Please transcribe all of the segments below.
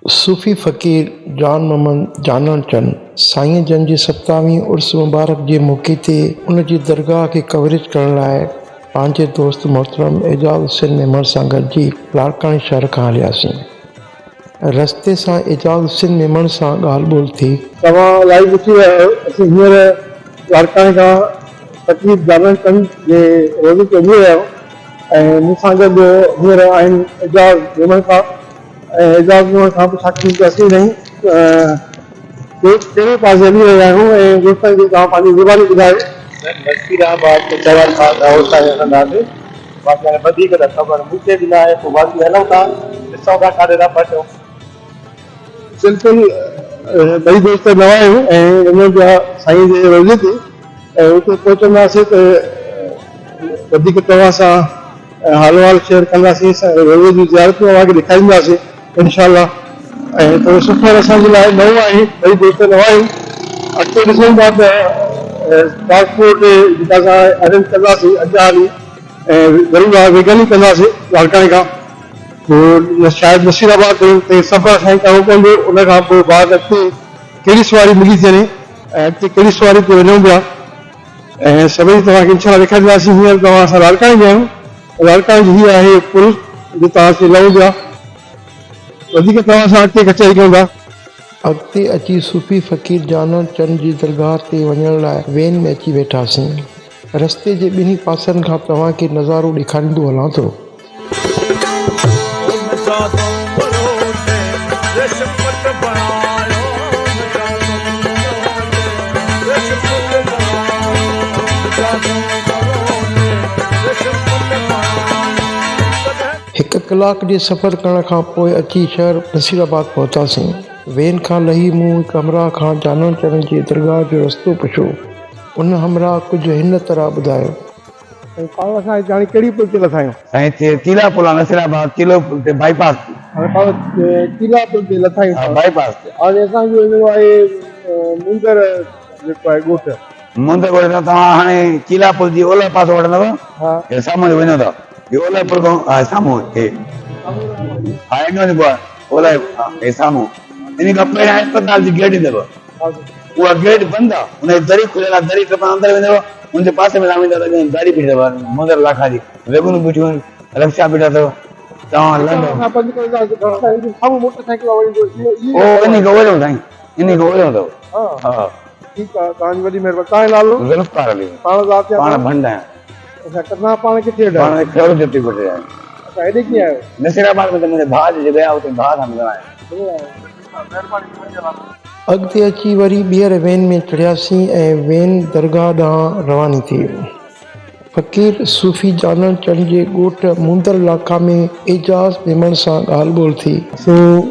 सूफ़ी फ़क़ीर जान मोहम्मद जानण चंद साईं जन जी 27वीं उर्स मुबारक जे मौक़े ते उन जी दरगाह खे कवरेज करण लाइ पंहिंजे दोस्त मोहतरम एजाज़ हुसैन मेमण सां गॾिजी लाड़कानी शहर खां हलियासीं। रस्ते सां एजाज़ हुसैन मेमण सां ॻाल्हि ॿोल थी। तव्हां लाइव ॾिसी रहिया आहियो, असीं हींअर लाड़काने खां फ़क़ीर जानण चंद जे रोज़े ते हली रहिया आहियूं ऐं मूंसां गॾु हींअर आहिनि एजाज़ मेमण सां ऐं एजाज़ मेमण खां पुछां असीं रही कहिड़े पासे हली रहिया आहियूं ऐं दोस्तनि खे तव्हां पंहिंजी ज़ुबानी ॿुधायो। नसीराबाद ते चवनि था त हुतां हलंदासीं, बाक़ी हाणे वधीक त ख़बर मूंखे बि न आहे, पोइ बाक़ी हलूं था, ॾिसूं था काॾे था पहुचूं। बिल्कुलु ॿई दोस्त नवां आहियूं ऐं वञूं पिया साईं जे रोज़े ते ऐं उते पहुचंदासीं त वधीक तव्हां सां हाल वाल शेयर कंदासीं, रोज़े जी ज़ियारतूं तव्हांखे ॾेखारींदासीं इनशाला। ऐं थोरो सुठो असांजे लाइ नओं आहे, ॿई दोस्त नवां आहियूं। अॻिते ॾिसूं था त ट्रांसपोर्ट जेका असां अरेंज कंदासीं अॻियां हली ऐं ज़रूरु आहे वेगन ई कंदासीं लाड़काने खां, पोइ शायदि नसीराबाद ते सफ़र असांखे करिणो पवंदो। उन खां पोइ बाद अॻिते कहिड़ी सवारी मिली थी वञे ऐं अॻिते कहिड़ी सवारी ते वञूं पिया ऐं सभई तव्हांखे इनशाला ॾेखारींदासीं। हींअर तव्हां असां लाड़काने में आहियूं, लाड़काने जी हीअ आहे पुल जो तव्हांखे लहूं पिया, वधीक तव्हां सां अॻिते कचहरी कयूं था। अॻिते अची सूफ़ी फ़क़ीर जानण चंद जी दरगाह ते वञण लाइ वेन में अची वेठासीं। रस्ते जे ॿिन्ही पासनि खां तव्हांखे नज़ारो ॾेखारींदो हलां थो। हिकु कलाक जे सफ़र करण खां पोइ अची शहर नसीराबाद पहुतासीं। वेन खां लही मूं हिकु हमराह खां जानण चंद जी दरगाह जो रस्तो पुछियो। उन हमराह कुझु हिन तरह ॿुधायो। पाण असां हाणे कहिड़ी पुल ते लथा आहियूं? ऐं टीला पुल आहे नसीराबाद, टीलो पुल ते बाईपास ते। हाणे पाण टीला पुल ते लथा आहियूं बाईपास ते। हाणे असांजो वञिणो आहे मुंदर जेको आहे ॻोठ। मुंदर ॻोठ खां तव्हां हाणे टीला पुल जी ओलह पासो वठंदव, हा साम्हूं वञो था, इहो ओलह पुल खां साम्हूं हा जेको आहे ओलह साम्हूं इन खां पहिरियां अस्पताल जी गेट ईंदव, उहा गेट बंदि आहे, हुनजी दरी खुलियल आहे, दरी टपा अंदरि वेंदव, हुनजे पासे में वेंदव त गाड़ी बीठी अथव मुंदर लाखा जी, वेगुन बीठियूं आहिनि, रिक्शा बीठा अथव, तव्हां लंघो मोटरसाइकिल इन खां वञो साईं, इन खां वञो अथव। हा ठीकु आहे, तव्हांजी वॾी महिरबानी। तव्हांजो नालो? ज़ुल्फ़कार अली। पाण भंड आहियां। अच्छा, किथां पाण किथे वेठा? पाण खैर जती कोठे आहियां। अच्छा, हेॾे कीअं आहियो? नसीराबाद में त मुंहिंजे भाउ जे विया हुते भाउ सां मिलण आहियां। अॻिते अची वरी ॿीहर वेन में चढ़ियासीं ऐं वेन दरगाह ॾांहुं रवानी थी। फ़क़ीर सूफ़ी जानण चंद जे ॻोठ मुंदर लाखा में एजाज़ मेमण सां ॻाल्हि ॿोल थी। असीं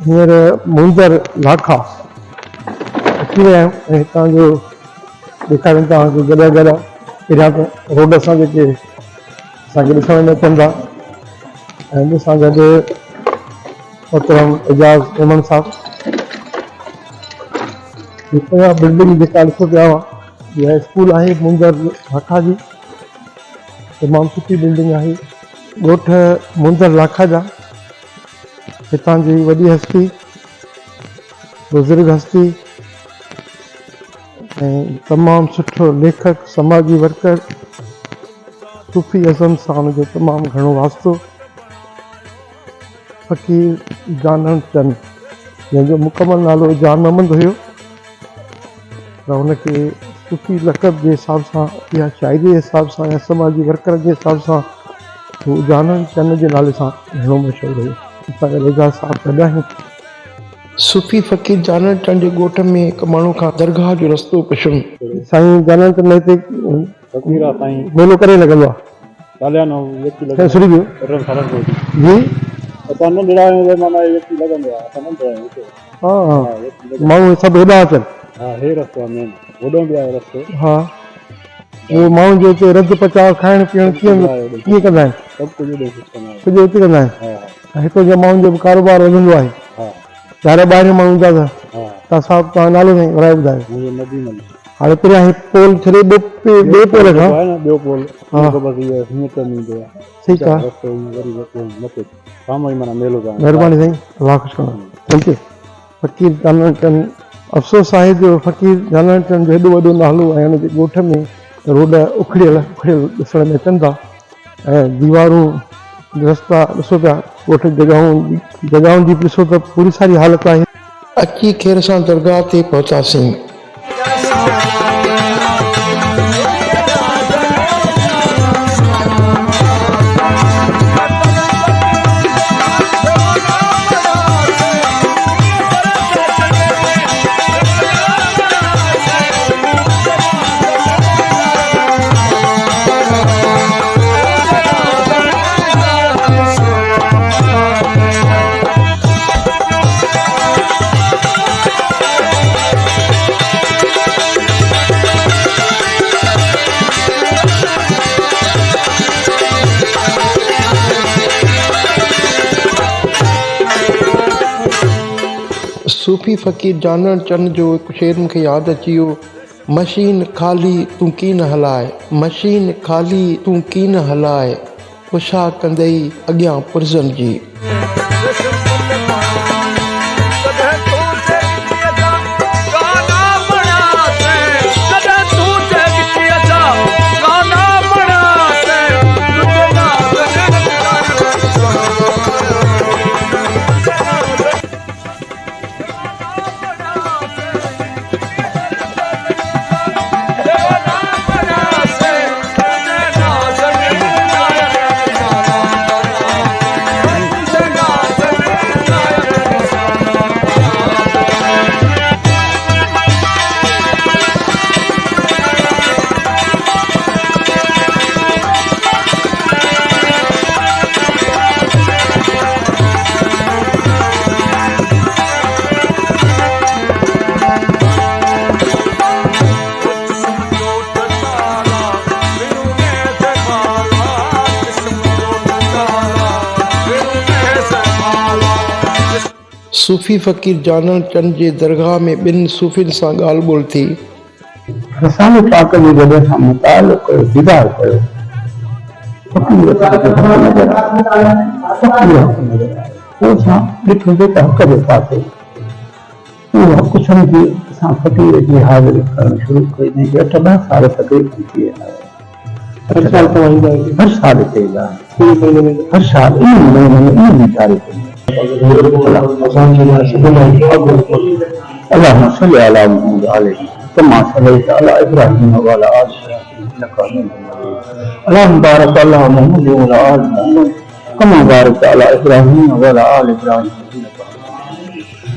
हींअर मुंदर लाखा अची विया आहियूं ऐं हितां जो ॾेखारियूं तव्हांखे गॾा गॾा पहिरियां त रोड सां जेके असांखे ॾिसण में अचनि था ऐं मूंसां गॾु मोहतरम एजाज़ मेमण साहब। बिल्डिंग जेका ॾिसो पिया हुआ इहा स्कूल आहे मुंदर लाखा जी, तमामु सुठी बिल्डिंग आहे। ॻोठ मुंदर लाखा जा हितां जी वॾी हस्ती, बुज़ुर्ग हस्ती ऐं तमामु सुठो लेखक, समाजी वर्कर सूफ़ी अज़म सां हुनजो तमामु घणो वास्तो। फ़क़ीर जानण चंद जंहिंजो मुकमल नालो जान मोहम्मद हुयो त हुनखे सूफ़ी लक़ब जे हिसाब सां या शाइरी जे हिसाब सां या समाजी वर्कर जे हिसाब सां हू जानण चंद जे नाले सां घणो मशहूरु हुयो। असांखे एजाज़ साहब गॾु आहिनि। सूफ़ी फ़क़ीर जानण चंद जे ॻोठ में हिकु माण्हू खां दरगाह जो रस्तो पुछियुमि। साईं जानण चंद हिते मेलो करे लॻंदो आहे हा माण्हू सभु हेॾा अचनि। हा उहो माण्हू जो हिते रध पचाव खाइण पीअण कीअं कंदा आहिनि? सॼो हिते कंदा आहिनि ऐं हितां जा माण्हुनि जो बि कारोबार वधंदो आहे। ॿाहिरां ॿाहिरियों माण्हू हूंदा त तव्हां साहिबु तव्हां नालो साईं वराए ॿुधायो। हाणे पहिरियां ही पोल छॾे ॿिए पोल खां आहे न ॿियो पोल हा। बसि इहो हीअं त ईंदो आहे ठीकु आहे रस्तो ईअं वरी मथे साम्हूं ई माना मेलो आहे महिरबानी साईं अलाह ख़ुशि करणु थैंक यू फ़क़ीर जानवर चंद अफ़सोस आहे जो फ़क़ीर जानवर चंद जो हेॾो वॾो नालो ऐं हुनजे ॻोठ में रोड उखड़ियल ॾिसण में अचनि था ऐं दीवारूं रस्ता ॾिसो पिया ॻोठ जॻहियुनि जी ॾिसो त पूरी सारी हालत आहे अची खेर सां दरगाह ते पहुतासीं। सूफ़ी फ़क़ीर जानवर चंद जो हिकु शेर मूंखे यादि अची वियो, मशीन ख़ाली तूं कीन हलाए, मशीन ख़ाली तूं कीन हलाए, पुछा कंदई अॻियां पुरज़नि जी। सूफ़ी फ़क़ीर जानवर चंद जे दरगाह में ॿिनि सूफ़ियुनि सां ॻाल्हि ॿोल थी। रसाले पाक जी जॻह सां मुतालो कयो, दीदार कयो, फ़क़ीर पोइ असां ॾिठोसीं त हक़ जे पासे उहो हक़ सम्झी असां फ़क़ीर जी हाज़िरी करणु शुरू कईसीं। 8-10 साल तक़रीबन थी वेंदा हुआ। हर साल हिते ईंदा आहिनि, हर साल इन महीने में इन तारीख़ में اللهم صل على محمد وعلى كما صليت على ابراهيم وعلى ال ابراهيم انك حميد مجيد اللهم بارك على محمد وعلى ال محمد كما باركت على ابراهيم وعلى ال ابراهيم انك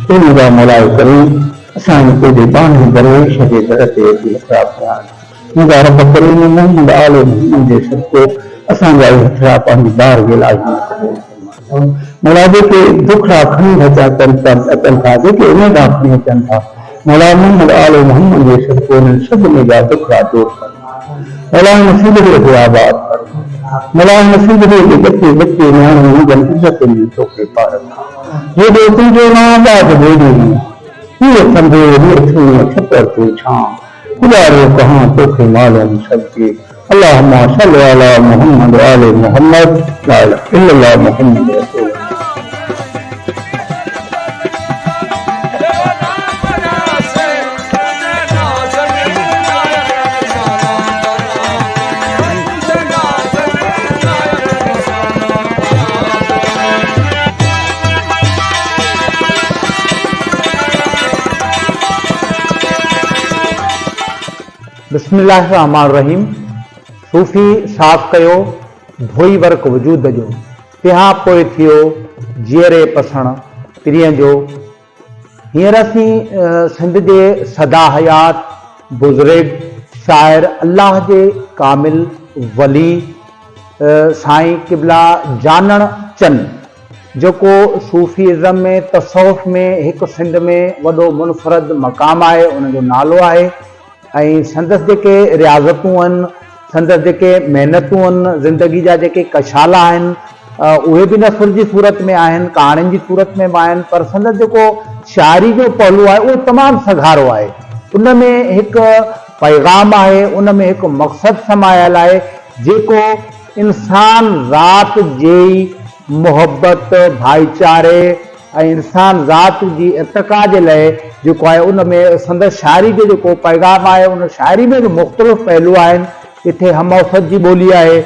حميد مجيد مولا کریم اسان کے دیوان درویش کے درتے اطراف ہے مجھے رب کریم محمد آل محمد کے سب کو اسان جا اطراف پانی بار کے لاج मौलादे के दुख राखणी रचा करता अतन था जेके उन्हें राखणी अचन था मौला मोहम्मद आले मोहम्मद जे सबको ने सब में जा दुख राजो मौला नसीब के आबाद मौला नसीब के बच्चे न्याण में जन इज्जत में तो के पार ये दो जो ना बात बोली ये संभे ये थी छपर को छा खुदा रो कहां तो के मालूम सबके अल्लाहुम्मा सल्लि अला मुहम्मद व आले मुहम्मद ला इलाहा इल्लल्लाह मुहम्मद रसूल बिस्मिल्लाहिर्रहमानिर्रहीम। सूफ़ी साफ़ कयो धोई वर्क वजूद जो तिहा पोइ थियो जीअरे पसण पिरीअ जो। हींअर असीं सिंध जे सदा हयात बुज़ुर्ग शाइर अल्लाह जे कामिल वली साईं क़िबला जानण चंद जेको सूफ़ीज़म में तसौफ़ में हिकु सिंध में वॾो मुनफ़रद मक़ाम आहे, उनजो नालो आहे। ऐं संदसि जेके रियाज़तूं आहिनि, संदसि जेके महिनतूं आहिनि, ज़िंदगी जा जेके कशाला आहिनि उहे बि नसुर जी सूरत में आहिनि, कहाणियुनि जी सूरत में बि आहिनि, पर संदसि जेको शाइरी जो पहलू आहे उहो तमामु सघारो आहे। उन में हिकु पैगाम आहे, उन में हिकु मक़सदु समायल आहे जेको इंसान ज़ात जी मोहबत, भाईचारे ऐं इंसान ज़ात जी इर्तिक़ा जे लाइ जेको आहे उन में संदसि शाइरी जो जेको पैगाम आहे, उन शाइरी में बि मुख़्तलिफ़ पहलू आहिनि। किथे हमौसत जी ॿोली आहे,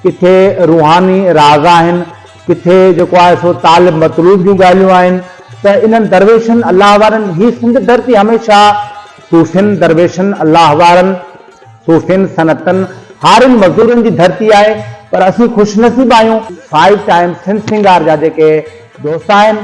किथे रूहानी राज़ आहिनि, किथे जेको आहे सो तालिब मतलूब जूं ॻाल्हियूं आहिनि। त इन्हनि दरवेशनि अलाह वारनि ही सिंध धरती हमेशह सूफ़ियुनि दरवेशनि अलाह वारनि सूफ़ियुनि सनतनि हारियुनि मज़दूरनि जी धरती आहे। पर असीं ख़ुशनसीब आहियूं 5 टाइम सिंध सिंगार जा जेके दोस्त आहिनि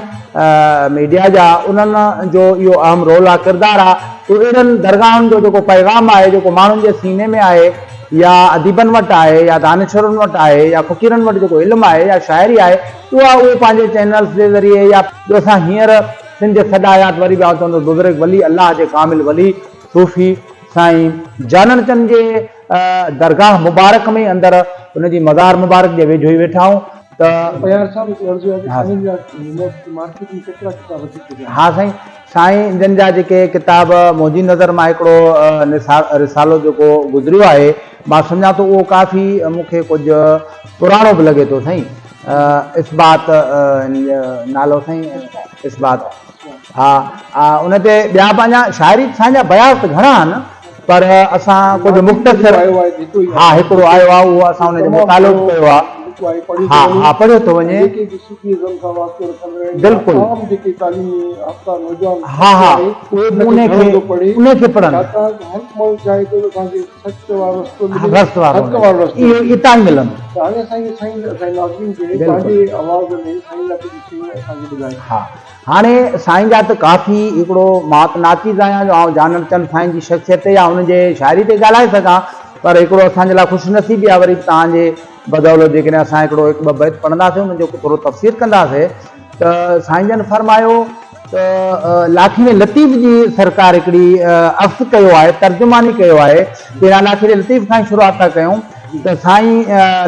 मीडिया जा, उन्हनि जो इहो अहम रोल आहे, किरदारु आहे। तो अहिड़नि दरगाहनि जो जेको पैगाम आहे, जेको माण्हुनि जे सीने में आहे, या अदीबनि वटि आहे, या दानिशरनि वटि आहे, या फ़क़ीरनि वटि जेको इल्मु आहे या शाइरी आहे, उहे पंहिंजे चैनल्स जे ज़रिए या जो असां हींअर सिंध जे सॾा हयात वरी बि चवंदो बुज़ुर्ग वली अलाह जे कामिल वली सूफ़ी साईं जानन चंद जे दरगाह मुबारक में अंदरि उनजी मज़ार मुबारक जे वेझो ई वेठा आहियूं। त हा साईं, साईं जन जा जेके किताब मुंहिंजी नज़र मां हिकिड़ो रिसालो जेको गुज़रियो आहे, मां सम्झां थो उहो काफ़ी मूंखे कुझु पुराणो बि लॻे थो साईं। इस्बात नालो साईं, इस्बात। हा, उन ते ॿिया पंहिंजा शाइरी असांजा बयान त घणा आहिनि, पर असां कुझु मुख़्तसिर हा हिकिड़ो आयो आहे, उहो असां हुनजो मुतालो कयो आहे। हा पढ़ियो थो वञे बिल्कुलु। हा हा उनखे पढ़नि इतां ई मिलंदो। हा, हाणे साईं जा त काफ़ी हिकिड़ो मात नाचीज़ आहियां जो आउं जानन चंद साईं जी शख़्सियत या हुनजे शाइरी ते ॻाल्हाए सघां, पर हिकिड़ो असांजे लाइ ख़ुशनसीबी आहे वरी तव्हांजे बदौलत जेकॾहिं असां हिकिड़ो 1-2 बैत पढ़ंदासीं हुनजो थोरो तफ़सीर कंदासीं। त साईं जन फरमायो त लाखी में लतीफ़ जी सरकार हिकिड़ी अफ़्स कयो आहे, तर्जुमानी कयो आहे। पहिरां लाखी लतीफ़ खां शुरूआत था कयूं त साईं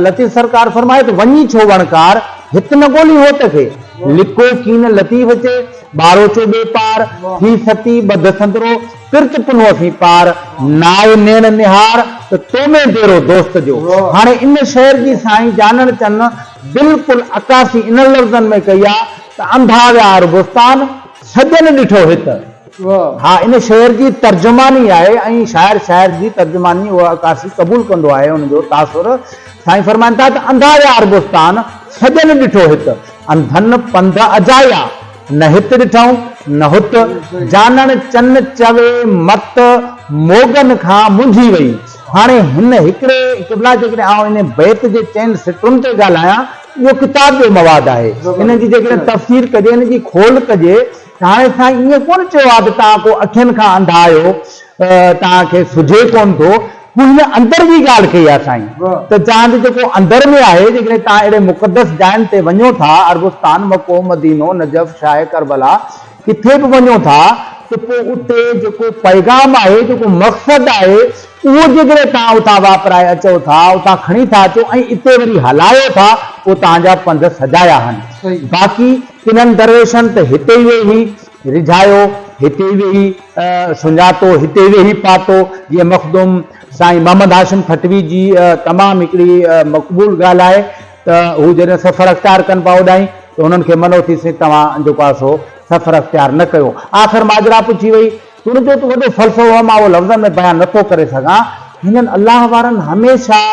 लतीफ़ सरकार फरमाए त वञी छो वणकार हिते न ॻोल्ही हो त खे लिको कीन लतीफ़ चे ॿारो चो ॿे पार थी सती ॿध संदरो पिर्त पुनो असीं पार नाय नेण निहार त तोमे बेरो दोस्त जो। हाणे इन शहर जी साईं जानन चंद बिल्कुलु अकासी इन लफ़्ज़नि में कई आहे त अंधा विया अरबुस्तान सजन ॾिठो हित। हा, इन शहर जी तर्जुमानी आहे ऐं शाइर जी तर्जुमानी उहा अकासी क़बूल कंदो आहे, उनजो तासुर। साईं फरमाइनि था त अंधा विया अरबुस्तान सजन ॾिठो हित अंधन पंध अजाया न हित ॾिठऊं न हुत जानन चन चवे मत मोगन खां मुंझी वई। हाणे हिन हिकिड़े क़िबला जेकॾहिं आउं इन बैत जे चइनि सिटुनि ते ॻाल्हायां, इहो किताब जो मवादु आहे। इन जी जेकॾहिं तफ़सीर कजे, इन जी खोल कजे, हाणे साईं ईअं कोन चयो आहे त तव्हां को अखियुनि खां अंधा आहियो, तव्हांखे सुझे कोन थो, हू हिन अंदरि जी ॻाल्हि कई आहे साईं। त तव्हांजो जेको अंदरि में आहे, जेकॾहिं तव्हां अहिड़े मुक़दस जायुनि ते वञो था, अरबुस्तान, मको, मदीनो, नजफ़, शाह, करबला, किथे बि वञो था, त पोइ उते जेको पैगाम आहे, जेको मक़सदु आहे, उहो जेकॾहिं तव्हां उतां वापराए अचो था, उतां खणी था अचो ऐं इते वरी हलायो था, पोइ तव्हांजा पंध सजाया आहिनि। बाक़ी किननि दरवेशनि त हिते ई वेही रिझायो, हिते ई वेही सुञातो, हिते ई वेही पातो। जीअं मखदूम साईं मोहम्मद हाशिम खटवी जी तमामु हिकिड़ी मक़बूल ॻाल्हि आहे त हू जॾहिं सफ़र अख़्तियार कनि पिया होॾांहुं, त उन्हनि खे मनो थीसीं तव्हां जेको आहे सो सफ़र अख़्तियार न कयो। आख़िर माजरा पुछी वई, उनजो त वॾो फ़लसफ़ो आहे, मां उहो लफ़्ज़नि में बयानु नथो करे सघां। हिननि अलाह वारनि हमेशह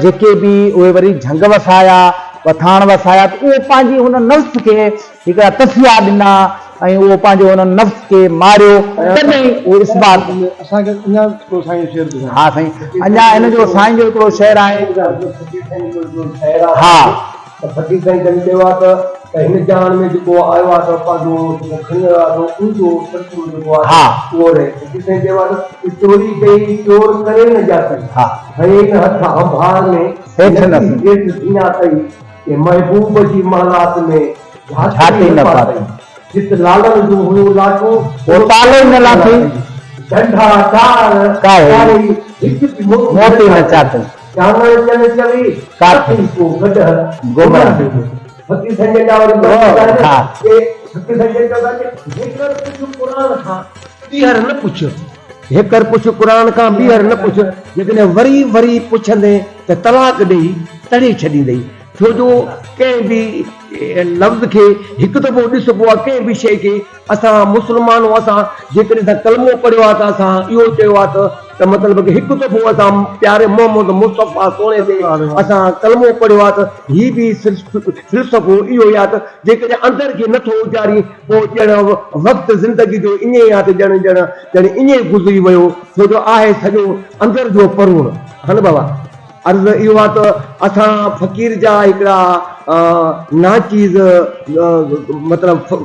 जेके बि उहे वरी झंग वसाया, पठाण वसाया, त उहो पंहिंजी हुन नफ़्स खे हिकिड़ा तसिया ॾिना ऐं उहो पंहिंजो हुन नफ़्स खे मारियो, तॾहिं उहो इस्बात। हा साईं, अञा हिन जो साईं जो हिकिड़ो शेर आहे। हा, फकीर साईं जन चयो आहे त हिन जान में जेको आयो आहे त पंहिंजो खणी आयो आहे उनजो सचो जेको आहे उहो रहे। फकीर साईं चयो आहे त चोरी कई चोर करे न जाती, हणे इन हथ अंभार में हेठि दुनिया कई कि महबूब जी महलात में छाती न पाती, जित लालन जो हुयो लाठो वो तालो न लाथी, डंडा तार काहे हिक मोती न चाते, जानन चन चवी काठी को गड गोमरा। फकीर संजय जावर के फकीर संजय चवंदा कि जेकर कुझु क़ुरान खां ॿीहर न पुछियो हेकर पुछ क़ुरान खां ॿीहर न पुछ, जेकॾहिं वरी वरी पुछंदे त तलाक ॾेई तड़े छॾींदई। छो जो कंहिं बि लफ़्ज़ खे हिकु दफ़ो ॾिसबो आहे, कंहिं बि शइ खे असां मुस्लमान असां जेकॾहिं असां कलमो पढ़ियो आहे त असां इहो चयो आहे त मतिलबु कि हिकु दफ़ो असां प्यारे मोहम्मद मुस्तफ़ा सोणे ते असां कलमो पढ़ियो आहे त हीअ बि फ़िलसफ़ो इहो ई आहे त जेकॾहिं अंदरि खे नथो उजारी पोइ ॼण वक़्तु ज़िंदगी जो ईअं ई आहे त ॼण ईअं ई गुज़री वियो, छो जो आहे सॼो अंदरि जो परूण। हा न बाबा, अर्ज़ इहो आहे त असां फ़क़ीर जा हिकिड़ा नाचीज़ मतिलबु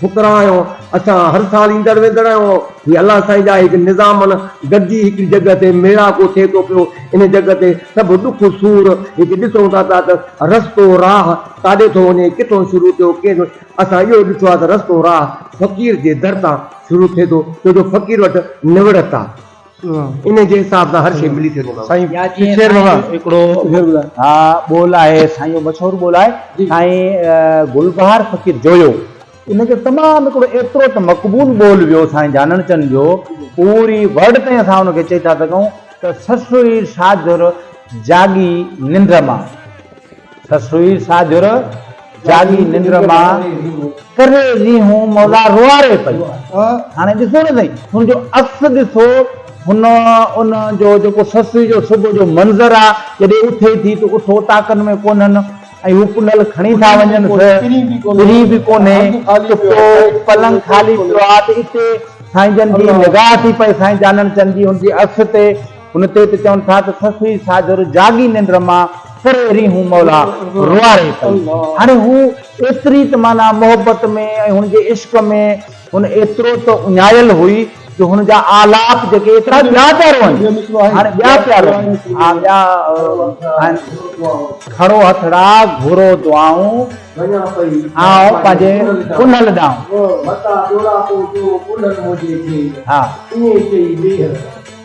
फुकरा आहियूं, असां हर साल ईंदड़ वेंदड़ आहियूं। हीअ अलाह साईं जा हिकु निज़ामनि गॾिजी हिकिड़ी जॻह ते मेड़ा को थिए थो पियो, इन जॻह ते सभु दुख सूर हिकु ॾिसूं था त रस्तो राह काॾे थो वञे, किथां शुरू थियो कंहिं, असां इहो ॾिठो आहे त रस्तो राह फ़क़ीर जे दर तां शुरू थिए थो, छो जो फ़क़ीर वटि निवड़त आहे, इन जे हिसाब सां हर शइ मिली थिए थो। साईं हिकिड़ो हा ॿोल आहे साईं, मशहूरु ॿोल आहे साईं गुलबहार फ़क़ीर जोयो। इनजो तमामु हिकिड़ो एतिरो त मक़बूल ॿोल वियो साईं जानण चंद जो, पूरी वर्ड ताईं असां हुनखे चई था सघूं त ससुई साजुर जागी निंड मां, ससुई साजुर जागी निंड मां करे रीहूं मौला रुआरे पई। हाणे ॾिसो न साईं, हुनजो अक्स ॾिसो, हुन उन जो जेको ससुई जो सुबुह जो मंज़र आहे, जॾहिं उथे थी त उथो ताक़त में कोन्हनि ऐं हू पुनल खणी था वञनि, फ्री बि कोन्हे, पलंग ख़ाली पियो आहे, त हिते साईं जन जी निगाह थी पए साईं जानण चंद जी हुनजी अख ते, हुन ते त चवनि था त ससुई साजुर जागी निंड मां करे रीहूं मौला रुआरे पई। हाणे हू एतिरी त माना मोहबत में ऐं हुनजे इश्क में हुन एतिरो त उञायल हुई जो हुनजा आलाप जेके एतिरा ॿिया पिया रहनि, हाणे ॿिया पिया रहनि, हा ॿिया खड़ो हथड़ा घुरो दुआऊं आओ पंहिंजे पुनल ॾांहुं, हा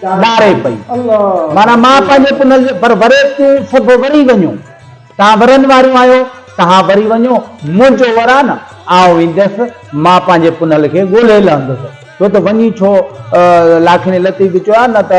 ॾारे पई, माना मां पंहिंजे पुनल पर वरे तूं सभु वरी वञो, तव्हां वरनि वारियूं आहियो, तव्हां वरी वञो, मुंहिंजो वर आहे न, आउं वेंदसि, मां पंहिंजे पुनल खे ॻोल्हे लहंदुसि। छो त वञी छो लाखिणी लतीफ़ चयो आहे न त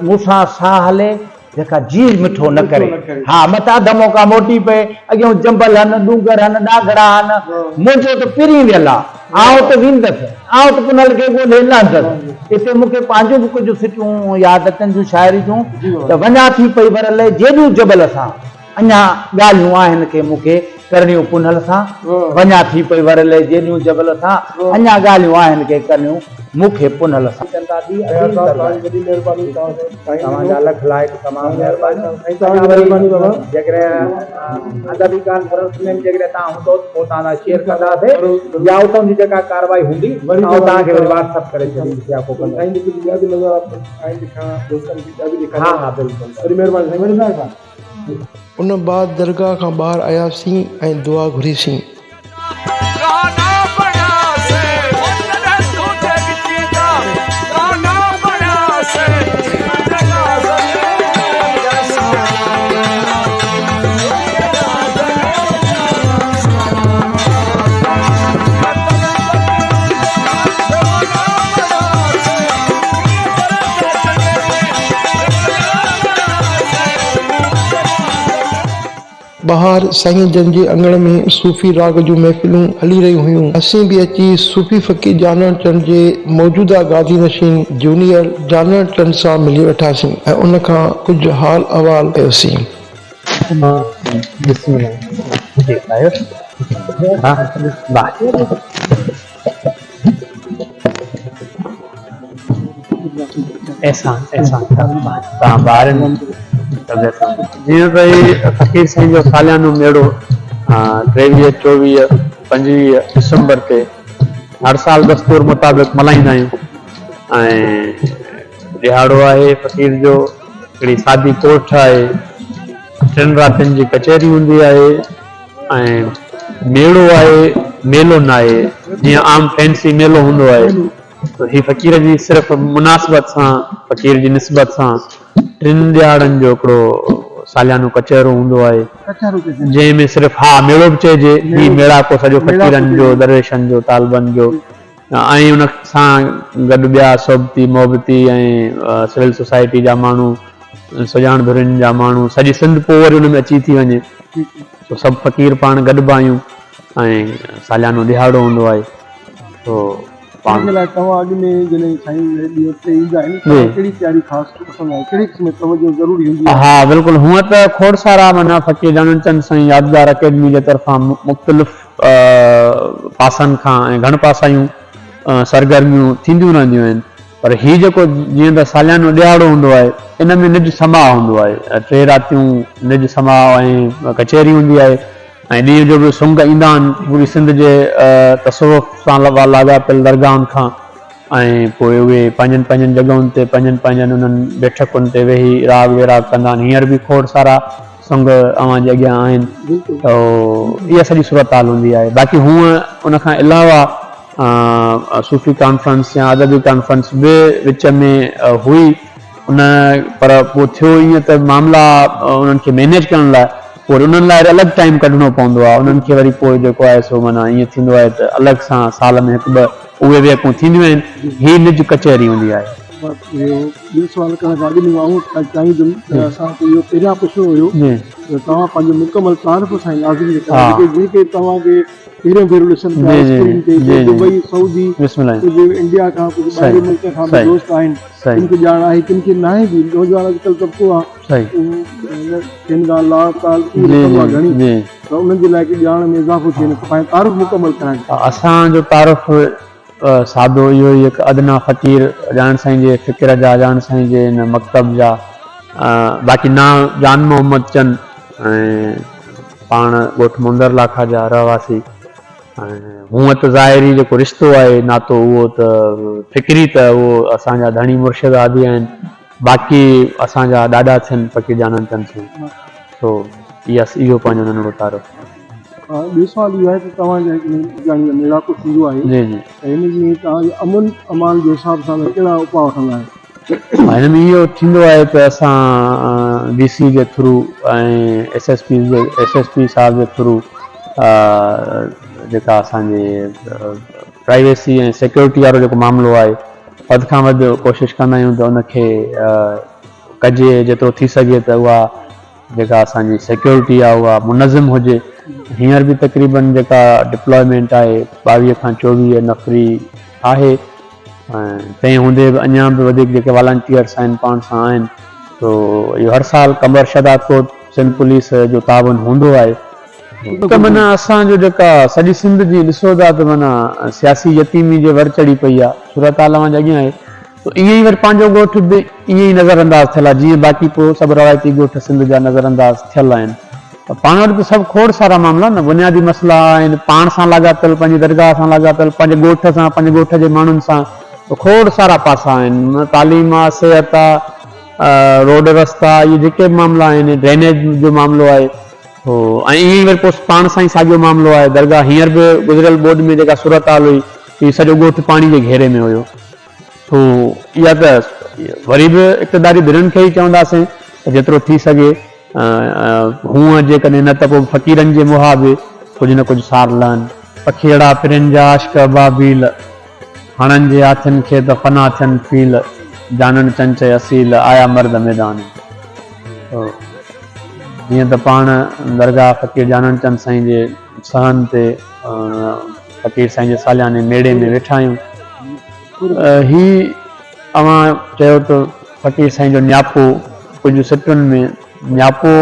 मूंसां साह हले जेका जी मिठो न करे, हा मथां धमोका मोटी पए, अॻियां जंबल आहिनि, डूंगर आहिनि, ॾागड़ा आहिनि, मुंहिंजो त पिरी वियल आहे, आउं त वेंदसि, आउं त पुनल खे ॻोल्हे लहंदसि। हिते मूंखे पंहिंजो बि कुझु सिटियूं यादि अचनि थियूं शाइरी जूं, त वञा थी पई वरल जेॾियूं जबल सां, अञा ॻाल्हियूं आहिनि के मूंखे करणियूं पुनल सां, वञा थी पई वरल जेॾियूं जबल सां, अञा ॻाल्हियूं आहिनि के करणियूं मूंखे पुनल सां। तव्हांजा लख लाइक तमामु महिरबानी बाबा, जेकॾहिं अदबी कॉन्फ्रेंस में जेकॾहिं तव्हां हूंदो पोइ तव्हां शेयर कंदासीं, या उतां जी जेका कार्रवाई हूंदी तव्हांखे वरी व्हाट्सअप करे छॾींदी। हा हा बिल्कुलु, महिरबानी। उन बाद दरगाह खां ॿाहिरि आयासीं ऐं दुआ घुरीसीं। ॿाहिरि साईं जन जे अंगण में सूफ़ी राग जूं महफ़िलूं हली रहियूं हुयूं। असीं बि अची सूफ़ी फ़क़ीर जानण चंद जे मौजूदा गादी नशीन जूनियर जानण चंद सां मिली वेठासीं ऐं उन खां कुझु हाल अहवाल कयोसीं। जीअं भई फ़क़ीर साईं जो सालियानो मेड़ो 23, 24, 25 डिसंबर ते हर साल दस्तूर मुताबिक़ मल्हाईंदा आहियूं ऐं ॾियारो आहे फ़क़ीर जो, हिकिड़ी सादी कोठ आहे, 3 रातिनि जी कचहरी हूंदी आहे ऐं मेड़ो आहे, मेलो न आहे जीअं आम फैंसी मेलो हूंदो आहे। ही फ़क़ीर जी सिर्फ़ु मुनासिबत सां, फ़क़ीर जी निस्बत सां 3 ॾियारनि जो हिकिड़ो सालियानो कचहरो हूंदो आहे, जंहिंमें सिर्फ़ु हा मेड़ो बि चइजे, ही मेड़ा को सॼो फ़क़ीरनि जो, दरवेशनि जो, तालिबनि जो ऐं उन सां गॾु ॿिया सोबती मोहबती ऐं सिविल सोसाइटी जा माण्हू, सुञाण भुरियुनि जा माण्हू, सॼी सिंध पोइ वरी हुन में अची थी वञे। तो सभु फ़क़ीर पाण गॾिबा आहियूं ऐं सालियानो ॾिहाड़ो हूंदो आहे। तो पाण लाइ तव्हां अॻु में जॾहिं साईं ॾींहं ते ईंदा आहिनि कहिड़ी तयारी ख़ासि पसंदि आहे, कहिड़ी क़िस्म जी तवजो ज़रूरी हूंदी आहे? हा बिल्कुलु, हूअं त खोड़ सारा माना फ़क़ीर जानन चंद साईं यादगार अकेडमी जे तरफ़ां मुख़्तलिफ़ पासनि खां ऐं घण पासायूं सरगर्मियूं थींदियूं रहंदियूं आहिनि। पर हीउ जेको जीअं त सालियानो ॾिहाड़ो हूंदो आहे, इन में निज समाह हूंदो आहे, 3 रातियूं निज समाह ऐं कचहरी हूंदी आहे ऐं ॾींहं जो बि सुंग ईंदा आहिनि पूरी सिंध जे तसवुफ़ सां लाॻापियल दरगाहनि खां, ऐं पोइ उहे पंहिंजनि पंहिंजनि जॻहियुनि ते पंहिंजनि उन्हनि बैठकुनि ते वेही राग विराग कंदा आहिनि। हींअर बि खोड़ सारा संग अव्हांजे अॻियां आहिनि। त इहा सॼी सूरत हाल हूंदी आहे। बाक़ी हूअं उनखां अलावा सूफ़ी कॉन्फ्रेंस या अदबी कॉन्फ्रेंस बि विच में हुई, उन पर पोइ थियो ईअं त मामला उन्हनि खे मैनेज करण लाइ पोइ उन्हनि लाइ अलॻि टाइम कढणो पवंदो आहे। उन्हनि खे वरी पोइ जेको आहे सो माना ईअं थींदो आहे त अलॻि सां साल में 1-2 उहे वेकूं थींदियूं आहिनि। हीअ निज कचहरी हूंदी आहे। ॿियो सुवाल करण खां अॻु में आऊं चाहींदुमि त असांखे इहो पहिरियां पुछिणो हुयो त तव्हां पंहिंजो मुकमल तारीफ़ सां नाज़िम जेके तव्हांखे पहिरियों भेरो ॾिसनि था स्क्रीन ते, दुबई, सऊदी, इंडिया खां कुझु ॿाहिरि मुल्क खां बि दोस्त आहिनि, किन खे ॼाण आहे किन खे न आहे बि, नौजवान अॼुकल्ह तबिको आहे किन खां लाताल घणी, त उन्हनि जे लाइ ॼाण में इज़ाफ़ो थिए, पंहिंजो तारीफ़ मुकमल कराइनि। असांजो तारीफ़ सादो इहो ई हिकु अदना फ़क़ीर जान साईं जे फ़िक्र जा, जान साईं जे हिन मकतब जा, बाक़ी नाम जान मोहम्मद चंद ऐं पाण ॻोठ मुंदर लाखा जा रहवासी। हूअं त ज़ाहिरी जेको रिश्तो आहे नातो उहो त फ़िक्री त उहो असांजा धणी मुर्शिद आदि आहिनि, बाक़ी असांजा ॾाॾा थियनि फ़क़ीर जानन चंद साईं। तो इहो पंहिंजो नंढिड़ो तारीफ़। ॿियो सुवाल इहो आहे त तव्हांजे मेड़ाको थींदो आहे त हिन में तव्हांजे अमन अमान जे हिसाब सां कहिड़ा उपाउ वठंदा आहियो? हिन में इहो थींदो आहे त असां DC जे थ्रू ऐं SSP साहब जे थ्रू जेका असांजे प्राइवेसी ऐं सिक्योरिटी वारो जेको मामिलो आहे, वधि खां वधि कोशिशि कंदा आहियूं त उनखे कजे, जेतिरो थी सघे त उहा जेका असांजी सिक्योरिटी आहे उहा मुनज़िम हुजे। हींअर बि तक़रीबन जेका डिप्लॉयमेंट आहे 22 खां 24 नफ़री आहे, ऐं तंहिं हूंदे बि अञा बि वधीक जेके वॉलंटियर्स आहिनि पाण सां आहिनि। तो इहो हर साल कमर शदात कोट सिंध पुलिस जो तावन हूंदो आहे। त माना असांजो जेका सॼी सिंध जी ॾिसो था त माना सियासी यतीमी जे वर चढ़ी पई आहे, सूरत हाल जे अॻियां आहे। तो ईअं ई वरी पंहिंजो ॻोठ बि ईअं ई नज़रअंदाज़ थियल आहे जीअं बाक़ी पोइ सभु रवायती ॻोठ सिंध जा नज़रअंदाज़ थियल आहिनि। पाण वटि बि सभु खोड़ सारा मामला न बुनियादी मसइला आहिनि, पाण सां लाॻापियल, पंहिंजी दरगाह सां लाॻापियल, पंहिंजे ॻोठ सां, पंहिंजे ॻोठ जे माण्हुनि सां खोड़ सारा पासा आहिनि। तालीम आहे, सिहत आहे, रोड रस्ता, इहे जेके बि मामला आहिनि, ड्रेनेज जो मामिलो आहे। ऐं ईअं ई वरी पोइ पाण सां ई साॻियो मामिलो आहे। दरगाह हींअर बि गुज़िरियल बोर्ड में जेका सूरत हाल हुई कि सॼो ॻोठ पाणी जे घेरे में हुयो। तो इहा त वरी बि इक़्तिदारी भिरनि खे ई चवंदासीं त जेतिरो थी सघे हूअं जेकॾहिं न त पोइ फ़क़ीरनि जे मुहाबे कुझु न कुझु सार लहनि। पखीड़ा फिरनि जा आशिक़ बाबील, हणनि जे हाथनि खे त फना थियनि फील, जानन चंचे असील आया मर्द मैदान। जीअं त पाण दरगाह फ़क़ीर जानन चंद साईं जे सहन ते फ़क़ीर साईं जे सालियाने मेड़े में वेठा आहियूं। ही अवां चयो त फ़क़ीर साईं जो न्यापो कुझु सिटुनि में न्यापो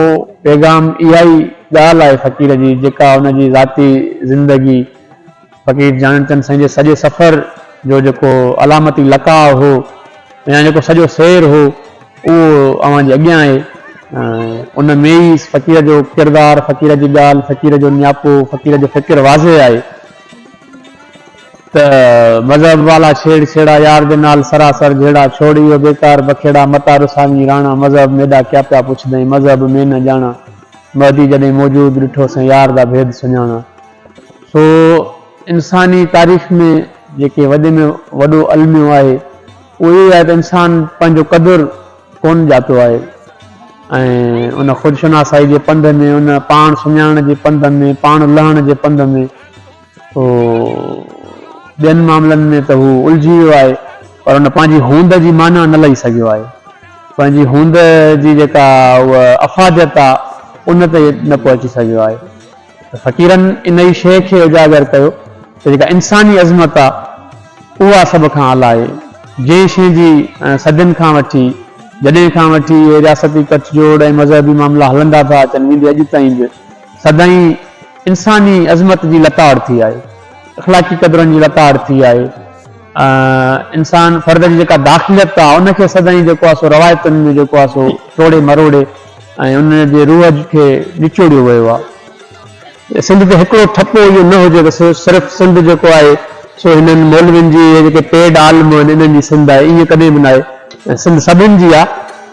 पैगाम इहा ई ॻाल्हि आहे फ़क़ीर जी, जेका हुनजी ज़ाती ज़िंदगी फ़क़ीर जानन चंद साईं जे सॼे सफ़र जो जेको अलामती लकाउ हो या जेको सॼो सैर हो उहो अवां जे अॻियां आहे। उन में ई फ़क़ीर जो किरदारु, फ़क़ीर जी ॻाल्हि, फ़क़ीर जो न्यापो, फ़क़ीर जो फ़िक्र वाज़े आहे त मज़हब वाला छेड़ छेड़ा यार जे नाल सरासर जहिड़ा, छोड़ी वियो बेकार बखेड़ा मता रुसानी राणा, मज़हब मेॾा क्या पिया पुछंदई मज़हब में न ॼाणा, मदी जॾहिं मौजूदु ॾिठोसीं यार दा भेद सुञाणा। सो इंसानी तारीख़ में जेके वॾे में वॾो अलमियो आहे उहो ई आहे त इंसान पंहिंजो क़दुरु कोन ॼातो आहे ऐं उन ख़ुदशनासाई जे पंध में, उन पाण सुञाण जे पंध में, पाण लहण जे पंध में ॿियनि मामलनि में त हू उलझी वियो आहे, पर हुन पंहिंजी हूंद जी माना न लही सघियो आहे, पंहिंजी हूंद जी जेका उहा अफ़ादियत आहे उन ते न पहुची सघियो आहे। फ़क़ीरनि इन ई शइ खे उजागर कयो त जेका इंसानी अज़मत आहे उहा सभ खां आला आहे। जंहिं शइ जी सदियुनि खां वठी, जॾहिं खां वठी इहे रियासती कचजोड़ ऐं मज़हबी मामला हलंदा था अचनि, मुंहिंजे अॼु ताईं बि सदाईं इंसानी अज़मत जी लताड़ थी आहे, अख़लाक़ी क़दरुनि जी लताड़ थी आहे। इंसान फ़र्द जी जेका दाख़िलियत आहे उनखे सदाईं जेको आहे सो रवायतुनि में जेको आहे सो टोड़े मरोड़े ऐं उन जे रूह खे निचोड़ियो वियो आहे। सिंध ते हिकिड़ो ठपो इहो न हुजे त सिर्फ़ु सिंध जेको आहे सो हिननि मौलवियुनि जी जेके पेड आलम आहिनि इन्हनि जी सिंध आहे, ईअं कॾहिं बि न आहे। सिंध सभिनि जी आहे।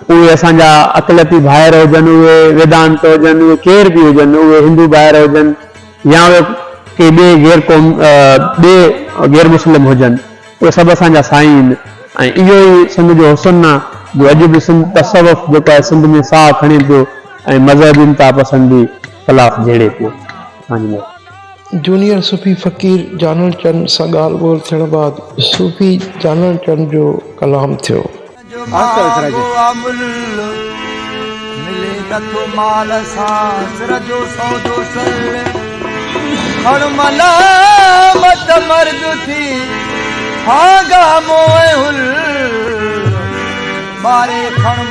उहे असांजा अक़लियती भाइर हुजनि, उहे वेदांत हुजनि, उहे केर बि हुजनि, उहे हिंदू भाइर हुजनि या उहे के ॿिए गैर मुस्लिम हुजनि, उहे सभु असांजा साईं आहिनि। ऐं इहो ई सिंध जो हुस्न आहे जो अॼु बि सिंध तसवुफ़ जेको आहे सिंध में साह खणे पियो ऐं मज़हबी इंता पसंदी ख़िलाफ़ जहिड़े पियो। जूनियर सूफ़ी फ़क़ीर जानल चंद सां ॻाल्हि ॿोल थियण बाद सूफ़ी जानल चंद जो कलाम थियो।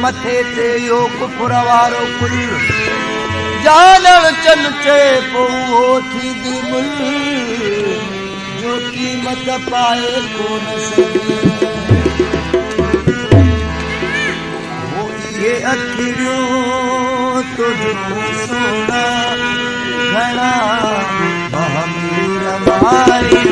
मथे ते यो कुफर वारो कुल जानण चन चे पो थी मुल जो कीमत पाए कोन सके वो ये अखियों तुझको सोना घना बहमीर मारी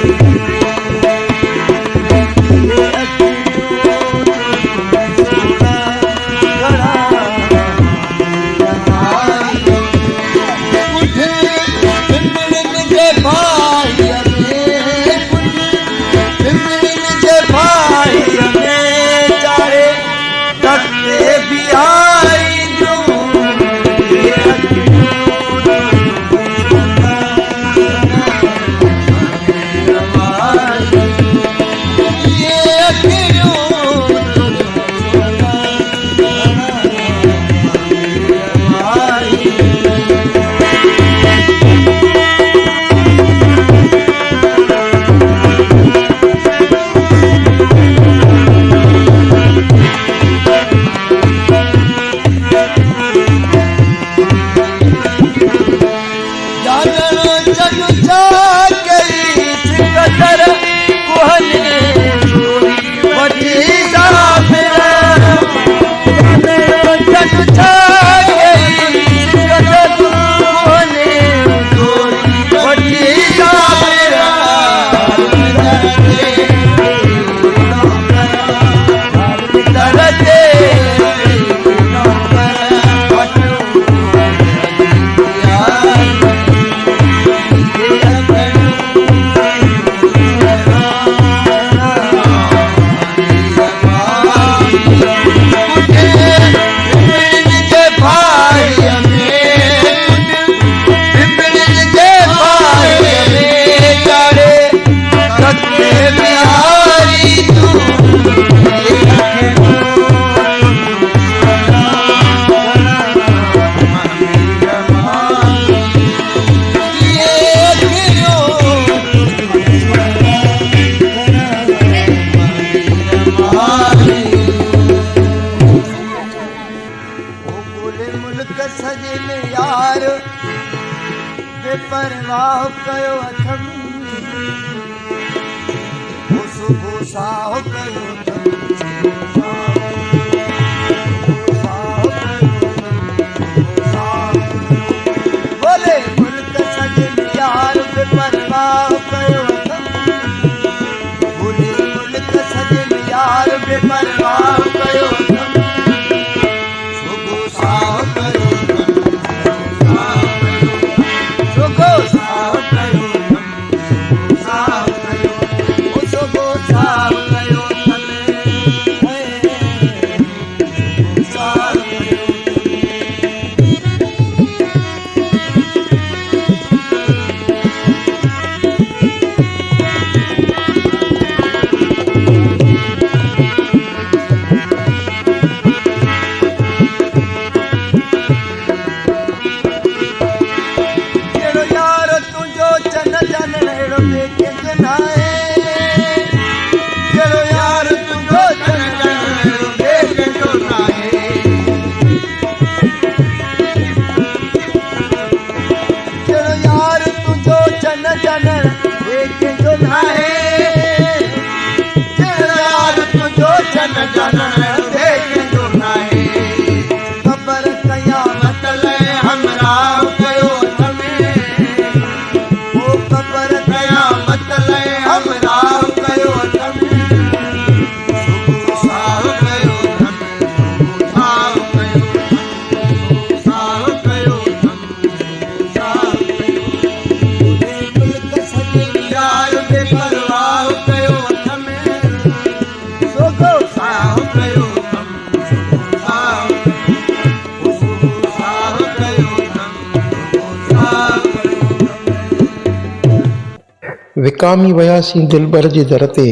विकामी वियासीं दिलबर जे दर ते,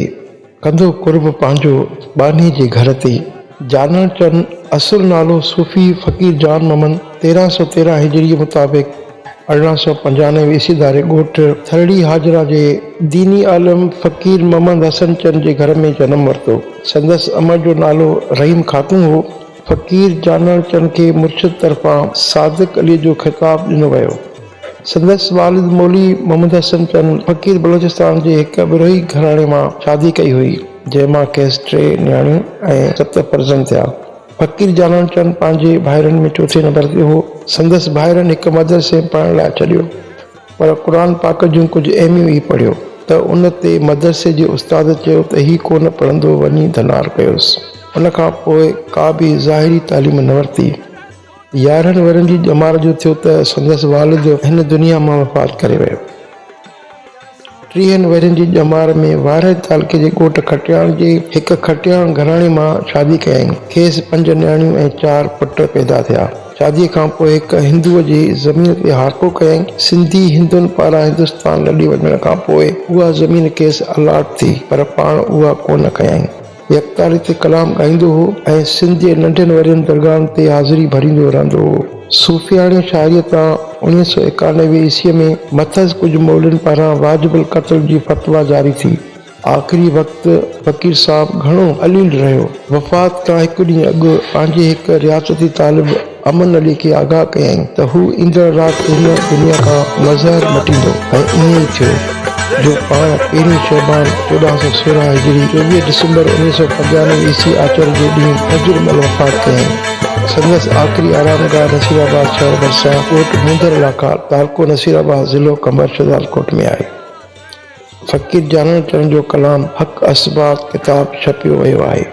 कंदो कुर्ब पंहिंजो बानी जे घर ते। जानण चंद असुल नालो सूफ़ी फ़कीर जान मोहम्मद 1313 हिजरी मुताबिक़ 1895 ईस्वी धारे ॻोठ थरड़ी हाजरा जे दीनी आलम फ़कीर मोहम्मद हसन चंद जे घर में जनम वरितो। संदसि अमर जो नालो रहीम ख़ातून हो। फ़कीर जानण चंद खे मुर्शिद तरफ़ां सादिक अली जो ख़िताब ॾिनो वियो। संदसि वालिद मौली मोहम्मद हसन चंद फ़कीर बलोचिस्तान जे हिक बिरोही घराणे मां शादी कई हुई, जंहिंमां खेसि 3 नियाणियूं ऐं 7 फर्ज़ंद थिया। फ़कीर जानण चंद पंहिंजे भाइरनि में चौथे नंबर ते हो। संदसि भाइरनि हिक मदरसे में पढ़ण लाइ छॾियो, पर क़ुर पाक जूं कुझु अहमियूं ई पढ़ियो त उन ते मदरसे जे उस्ताद चयो त ही कोन पढ़ंदो, वञी धनार कयोसि। उन खां पोइ का बि ज़ाहिरी तालीम न वरिती। 11 वरनि जी ॼमार जो थियो त संदसि वालिद हिन दुनिया मां वफ़ात करे वियो। 30 वरनि जी ॼमार में वारह तालके जे ॻोठ खटियाण जे हिक खटियाण घराणे मां शादी कयईं। खेसि 5 नियाणियूं ऐं 4 पुट पैदा थिया। शादीअ खां पोइ हिक हिंदूअ जी ज़मीन ते हाको कयईं। सिंधी हिंदुनि पारां हिंदुस्तान लॾी वञण खां पोइ उहा ज़मीन खेसि अलाट थी, पर पाण उहा कोन कयईं। यकतारी ते कलाम ॻाईंदो हो ऐं सिंध जे नंढनि वॾनि दरगाहनि ते हाज़िरी भरींदो रहंदो हो। सूफ़ियाणी शाइरीअ तां 1991 ईस्वीअ में मथज़ कुझु मौलनि पारां वाजिबुल क़त्ल जी फ़तवा जारी थी। आख़िरी वक़्तु फ़कीर साहब घणो अलील रहियो। वफ़ात खां हिकु ॾींहुं अॻु पंहिंजे हिक रियासती तालिब अमन अली खे आगाह कयईं त हू ईंदड़ राति हिन दुनिया खां मज़हर मटींदो, ऐं ईअं ई थियो जो पाण 1 शहबान 1416 हिजरी 24 दिसंबर 1995 ईस्वी आचर जे ॾींहुं फजर महिल वफ़ात कयईं। संदसि आख़िरी आरामगाह नसीराबाद शहर भरिसां कोट मुंदर इलाइक़ा तालको नसीराबाद ज़िलो कमर शदालकोट में आहे। फ़कीर जानण चंद जो कलाम हक़ असबाब किताब छपियो वियो आहे।